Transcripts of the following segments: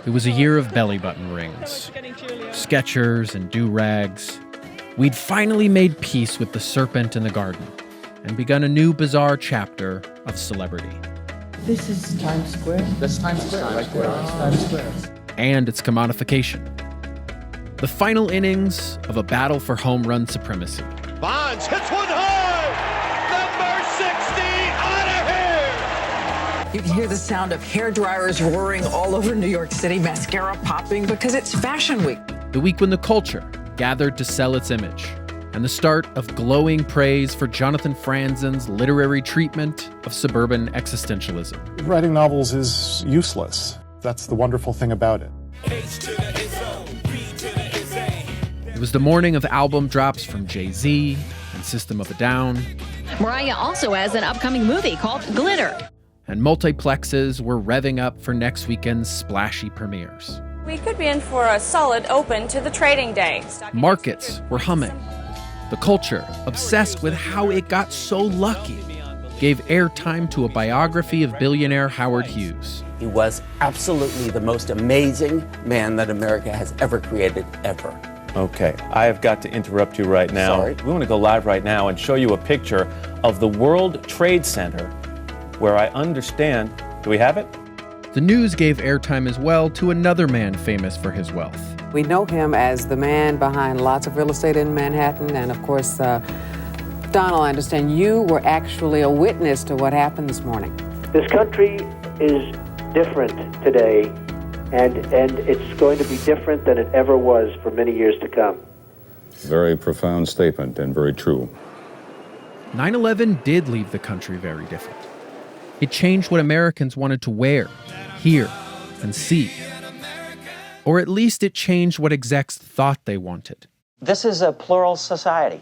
It was a year of belly button rings, Skechers and do-rags. We'd finally made peace with the serpent in the garden and begun a new bizarre chapter of celebrity. This is Times Square? That's Times Square, right there. Times Square. And its commodification. The final innings of a battle for home run supremacy. Bonds hits one high! Number 60 out of here! You can hear the sound of hair dryers roaring all over New York City, mascara popping because it's Fashion Week. The week when the culture gathered to sell its image, and the start of glowing praise for Jonathan Franzen's literary treatment of suburban existentialism. Writing novels is useless. That's the wonderful thing about it. It was the morning of album drops from Jay-Z and System of a Down. Mariah also has an upcoming movie called Glitter. And multiplexes were revving up for next weekend's splashy premieres. We could be in for a solid open to the trading day. Markets were humming. The culture, obsessed with how it got so lucky, gave airtime to a biography of billionaire Howard Hughes. He was absolutely the most amazing man that America has ever created, ever. Okay, I have got to interrupt you right now. Sorry. We want to go live right now and show you a picture of the World Trade Center, where I understand, do we have it? The news gave airtime as well to another man famous for his wealth. We know him as the man behind lots of real estate in Manhattan. And of course, Donald, I understand you were actually a witness to what happened this morning. This country is different today, and it's going to be different than it ever was for many years to come. Very profound statement and very true. 9/11 did leave the country very different. It changed what Americans wanted to wear, hear, and see. Or at least it changed what execs thought they wanted. This is a plural society.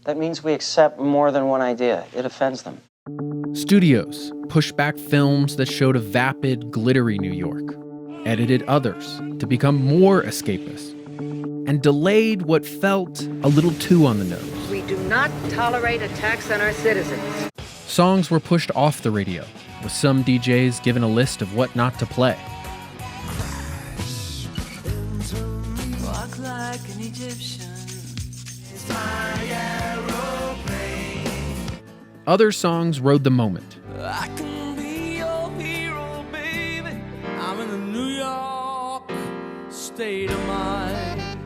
That means we accept more than one idea. It offends them. Studios pushed back films that showed a vapid, glittery New York, edited others to become more escapist, and delayed what felt a little too on the nose. We do not tolerate attacks on our citizens. Songs were pushed off the radio, with some DJs given a list of what not to play. Other songs rode the moment. I can be your hero, baby. I'm in the New York state of mind.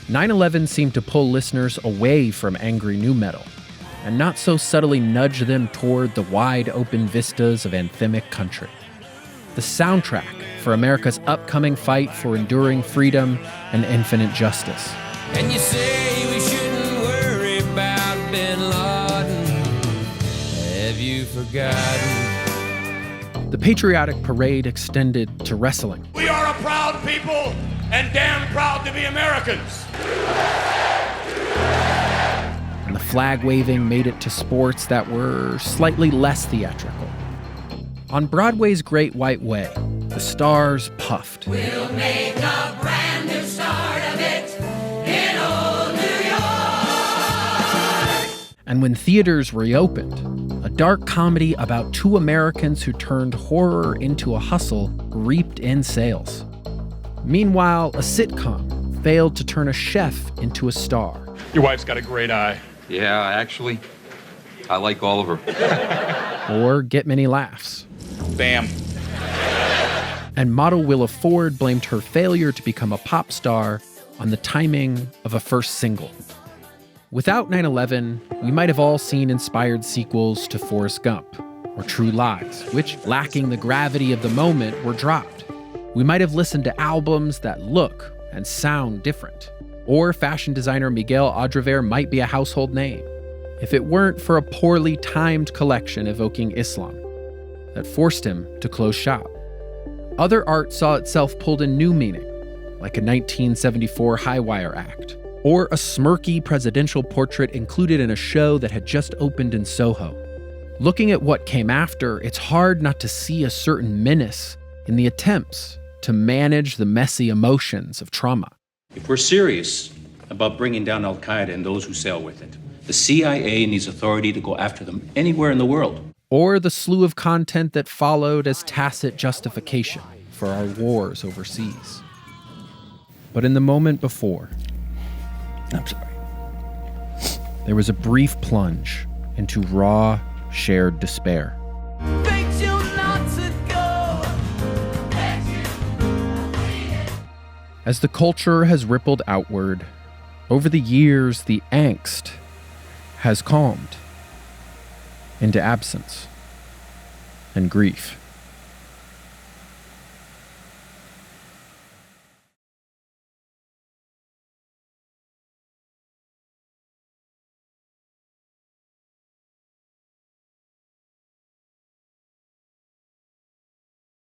9/11 seemed to pull listeners away from angry nu metal, and not so subtly nudge them toward the wide-open vistas of anthemic country. The soundtrack for America's upcoming fight for enduring freedom and infinite justice. And you say we shouldn't worry about Bin Laden. Have you forgotten? The patriotic parade extended to wrestling. We are a proud people and damn proud to be Americans. And the flag waving made it to sports that were slightly less theatrical. On Broadway's Great White Way, the stars puffed. We'll make a brand new start of it in old New York. And when theaters reopened, a dark comedy about two Americans who turned horror into a hustle reaped in sales. Meanwhile, a sitcom failed to turn a chef into a star. Your wife's got a great eye. Yeah, actually, I like all of her. Or get many laughs. Bam. And model Willa Ford blamed her failure to become a pop star on the timing of a first single. Without 9/11, we might have all seen inspired sequels to Forrest Gump or True Lies, which, lacking the gravity of the moment, were dropped. We might have listened to albums that look and sound different. Or fashion designer Miguel Adrever might be a household name, if it weren't for a poorly timed collection evoking Islam that forced him to close shop. Other art saw itself pulled in new meaning, like a 1974 High Wire act, or a smirky presidential portrait included in a show that had just opened in Soho. Looking at what came after, it's hard not to see a certain menace in the attempts to manage the messy emotions of trauma. If we're serious about bringing down Al-Qaeda and those who sail with it, the CIA needs authority to go after them anywhere in the world. Or the slew of content that followed as tacit justification for our wars overseas. But in the moment before, there was a brief plunge into raw, shared despair. As the culture has rippled outward, over the years, the angst has calmed into absence and grief.